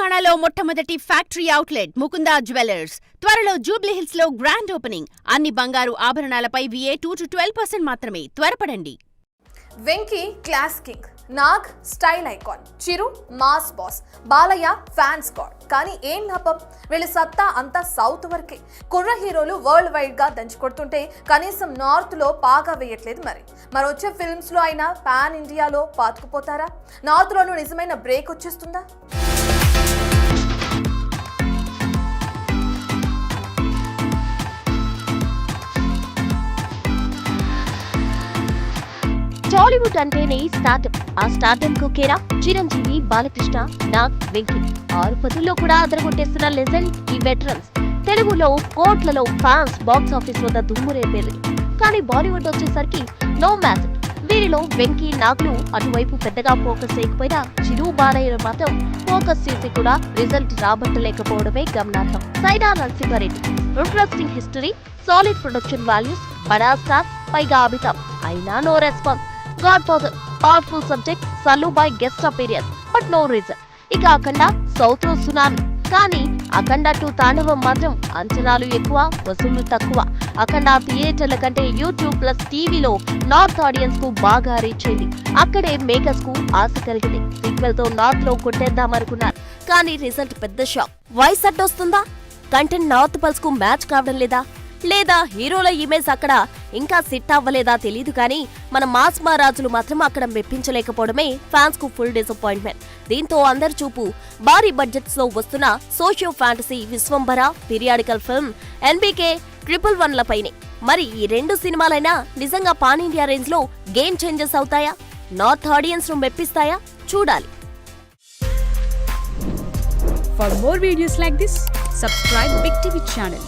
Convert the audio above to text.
తెలంగాణలో మొట్టమొదటి factory outlet Mukunda jewellers త్వరలో జూబ్లీహిల్స్ లో గ్రాండ్ ఓపెనింగ్. అన్ని బంగారు ఆభరణాలపై VA 2-12% మాత్రమే. త్వరపడండి. Venky class king, Nag style icon, Chiru mass boss, Balayya fans god. కానీ ఏం లాభం? వీళ్ళ సత్తా అంతా సౌత్ వరకే. కుర్ర హీరోలు వరల్డ్ వైడ్ గా దంచుకొడుతుంటే కనీసం నార్త్ లో పాగా వేయట్లేదు. మరి వచ్చే ఫిల్మ్స్ లో అయినా పాన్ ఇండియాలో పాతుకుపోతారా? నార్త్ లోనూ నిజమైన బ్రేక్ వచ్చేస్తుందా? టాలీవుడ్ అంటేనే స్టార్టప్. ఆ స్టార్టప్ కు కేరా చిరంజీవి, బాలకృష్ణ, నాగ్, వెంకీ. 6 పదుల్లో కూడా అదరగొట్టేస్తున్న లెజెండ్ ఈ వెటరన్స్. తెలుగులో కోట్లలో ఫ్యాన్స్, బాక్స్ ఆఫీస్ వద్ద దుమ్మురేపేది. కానీ బాలీవుడ్ వచ్చేసరికి నో మ్యాజిక్. వీరిలో వెంకీ, నాగ్లు అటువైపు పెద్దగా ఫోకస్ చేయకపోయినా చిరు, బాలయ్య మాత్రం ఫోకస్ చేసి కూడా రిజల్ట్ రాబట్టలేకపోవడమే గమనార్హం. సైడా Narasimha Reddy interesting history, solid production values, బడా స్టార్, పైగా అమితాబ్. అయినా no response. Godfather powerful subject, Sallubhai guest appearance, but no reason. ఇక అఖండ సౌత్ లో సునామీ. కానీ అఖండ 2 తాండవం మాత్రం అంచనాలు ఎక్కువ, వసూళ్లు తక్కువ. అఖండ థియేటర్ల కంటే యూట్యూబ్ ప్లస్ టీవీలో నార్త్ ఆడియన్స్ కు బాగా రీచ్ అయింది. అక్కడే మేకర్స్ కు ఆశ కలిగింది. సీక్వెల్ తో నార్త్ లో కొట్టేద్దామనుకున్నారు. కానీ రిజల్ట్ పెద్ద షాక్. వాయిస్ అడ్డొస్తుందా? కంటెంట్ నార్త్ పల్స్ కు మ్యాచ్ కావడం లేదా హీరోల ఇమేజ్ అక్కడ ఇంకా సెట్ అవ్వలేదా తెలీదు. కానీ మన మాస్ మహారాజులు మాత్రం అక్కడ మెప్పించలేకపోవడమే ఫ్యాన్స్ కు ఫుల్ డిసప్పాయింట్మెంట్. దీంతో అందరి చూపు భారీ బడ్జెట్స్ లో వస్తున్న socio fantasy Vishwambhara, periodical film NBK 111 లపైనే. మరి ఈ 2 సినిమాలైనా నిజంగా పాన్ ఇండియా రేంజ్ లో గేమ్ చేంజెస్ అవుతాయా? నార్త్ ఆడియన్స్ ను మెప్పిస్తాయా? చూడాలి. For more videos like this, subscribe Big TV channel.